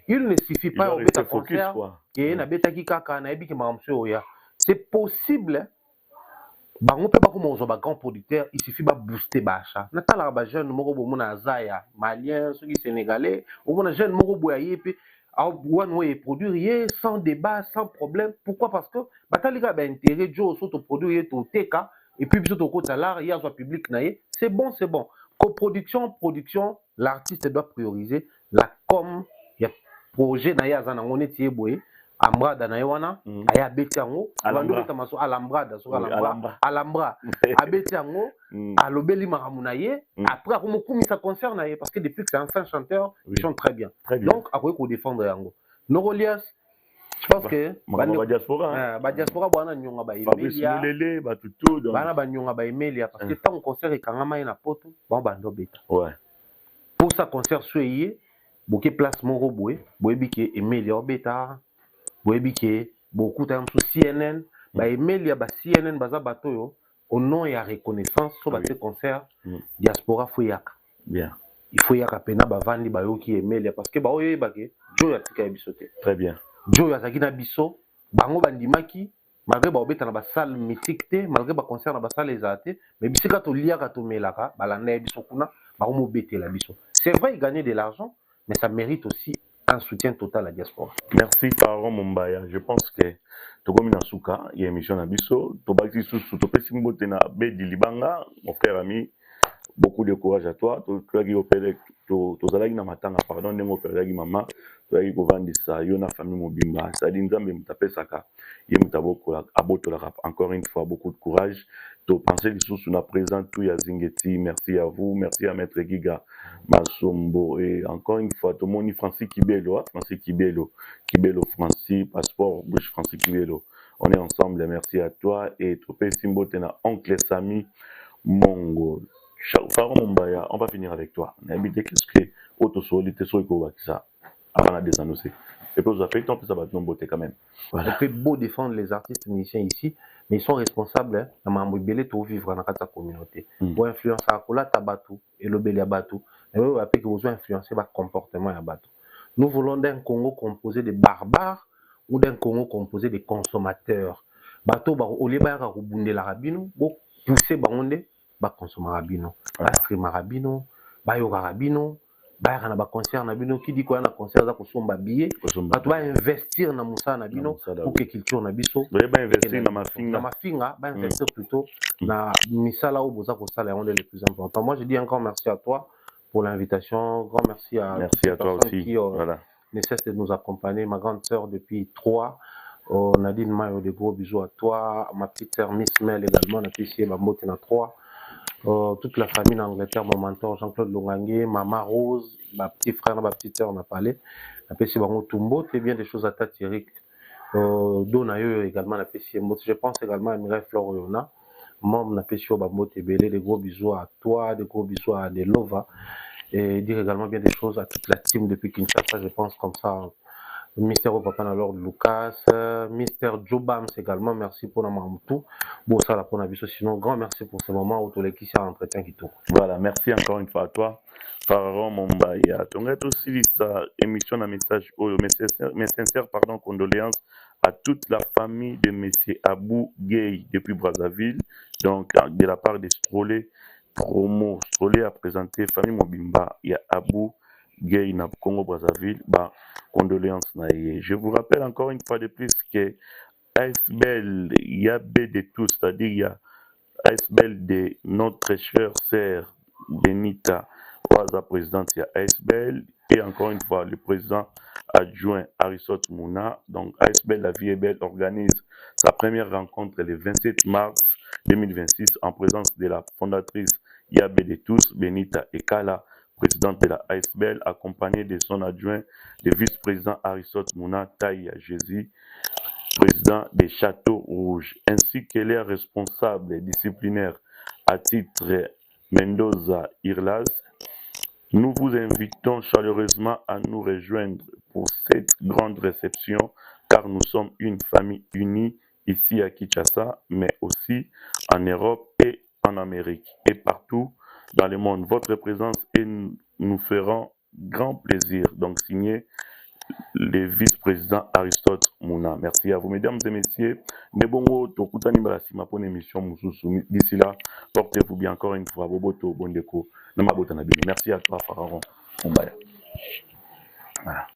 Il ne suffit pas au bêta concert et na bêta qui kaka na ebi ki Maman Oya. C'est possible. Bango pe bako mozo ba grand producteur, il suffit ba booster ba achat. Na tala ba jeune moko bo mona Zaya, malien, ceux qui sénégalais, au mona jeune moko boyaye pe produire sans débat, sans problème. Pourquoi? Parce que Batalika a intérêt, Joe surtout produire tout TK et puis surtout côté l'art, il y a un public naïe. C'est bon, c'est bon. Coproduction, production, l'artiste doit prioriser la com, il y a projet naïe à Zanangone Tieboé. Ambrada na yewana aya betiango abando tamaso alambrada so alambra abetiango alobeli maramunaye après akomokumisa concert na ye parce que depuis que c'est un fin chanteur ils chantent très bien donc akoye ko défendre yango Norolias je pense que ba diaspora bwana nyonga ba Emelia bana ba nyonga ba Emelia parce que tant concert ekangama na poto ba bando beta ouais pour ça concert soyé boké place moko boye boyebi ke Emelia beta Webike, beaucoup de CNN, Emelia, CNN, Baza Batoyo, au nom et à reconnaissance, sur ce concert, diaspora Fouyaka. Bien. Il faut y avoir pena bavandi bayoki Emelia parce que baoye bake, Joe ya tika bisote. Très bien. Joe ya zakina biso, bango bandimaki, malgré baobeta na ba salle mythique te, malgré ba concert na ba salle ezate, mais bisika to liaka to melaka, balanda biso kuna, baomo bete la biso. C'est vrai, il gagne de l'argent, mais ça mérite aussi un soutien total à la diaspora. Merci Pharaon Mombaya. Je pense que Togomi Nasuka, il y a une émission à Bisso, Tobaki Soussou, Topesi Mbotena, Bedi Libanga, mon frère ami, beaucoup de courage à toi. Tu opéré, Tozalagi na matanga, pardon, Nengo opéré maman, tu as eu vendre ça, Yona famille Mobimba, Sadinza, mais Mutapé Saka, Yemutaboko, Aboto la rap. Encore une fois, beaucoup de courage. Tu pensais les sous na présent, tout Yazingeti, merci à vous, merci à Maître Giga, Masombo, et encore une fois, tout le monde, Francis Kibelo, Kibelo Francis, passeport, Bush Francis Kibelo. On est ensemble, merci à toi, et Topé Simbotena, oncle Sami, Mongo. Pharaon Mombaya, on va finir avec toi. Qu'est-ce que autosolité sur ça avant de déannoncer? Et puis vous avez fait un peu ça va beauté quand même. Voilà. C'est beau défendre les artistes musiciens ici, mais ils sont responsables de m'embêter pour vivre dans la communauté. Pour influencer à Kola Tabatou et le Bélia Batou. Et vous avez besoin d'influencer votre comportement à Batou. Nous voulons d'un Congo composé de barbares ou d'un Congo composé de consommateurs. Batou, au lieu de rebondir la rabino, pour pousser Baronde. Ba consommer rabino, ba streamer rabino, ba yoga rabino, ba yana ba concert na bino qui dit quoi na concert za kosomba billet, ba tu va investir na musa na bino pour que culture na biso, ba investir na mafinga, ba investir plutôt na misala au boza ko sala est le plus important. Moi je dis encore merci à toi pour l'invitation, grand merci à toi aussi qui ne cesse de nous accompagner, ma grande sœur depuis 3. Nadine Mayo, des gros bisous à toi, ma petite sœur Miss Mel également, on a pu essayer ma motte na 3. Toute la famille en Angleterre, mon mentor Jean-Claude Longangue, maman Rose, ma petite frère, ma petite sœur, on a parlé. Apprécié Bango Tumbo, c'est bien des choses à Tatiric. Donayo également, apprécié. Je pense également à Mireille Floriona. Moi, on apprécié Bambo Tébélé, des gros bisous à toi, des gros bisous à Delova. Et dire également bien des choses à toute la team depuis Kinshasa, je pense comme ça. Mister Papa Lord Lucas, Mister Jobams également, merci pour tout. Bon, ça, là, pour la sinon, grand merci pour ce moment où tous les qui s'est entretien qui tourne. Voilà, merci encore une fois à toi. Pharaon Mombaya. Donc, aussi sa émission à message, mes sincères condoléances à toute la famille de M. Abou Gay depuis Brazzaville. Donc, de la part des Strolé Promo. Strolé a présenté famille Mobimba. Il y a Abou Gay na Congo Brazzaville. Bah, condoléances. Je vous rappelle encore une fois de plus que ASBL, il y a B de tout, c'est-à-dire il y a ASBL de notre chère sœur Benita, la présidente, il y a ASBL, et encore une fois, le président adjoint Arisot Mouna. Donc, ASBL, la vie est belle, organise sa première rencontre le 27 mars 2026 en présence de la fondatrice Yabé de tous, Benita Ekala, présidente de la ASBL, accompagnée de son adjoint, le vice-président Arisot Mouna Taïa Jésus, président des Châteaux Rouges, ainsi que les responsables disciplinaires à titre Mendoza Irlaz. Nous vous invitons chaleureusement à nous rejoindre pour cette grande réception, car nous sommes une famille unie ici à Kinshasa, mais aussi en Europe et en Amérique et partout dans le monde. Votre présence et nous ferons grand plaisir. Donc, signé le vice-président Aristote Mouna. Merci à vous, mesdames et messieurs. Nebongo, tokutani barasima pour une émission Moussousou. D'ici là, portez-vous bien encore une fois. Boboto, Bondeko, Namabota Nabini. Merci à toi, Pharaon. Voilà.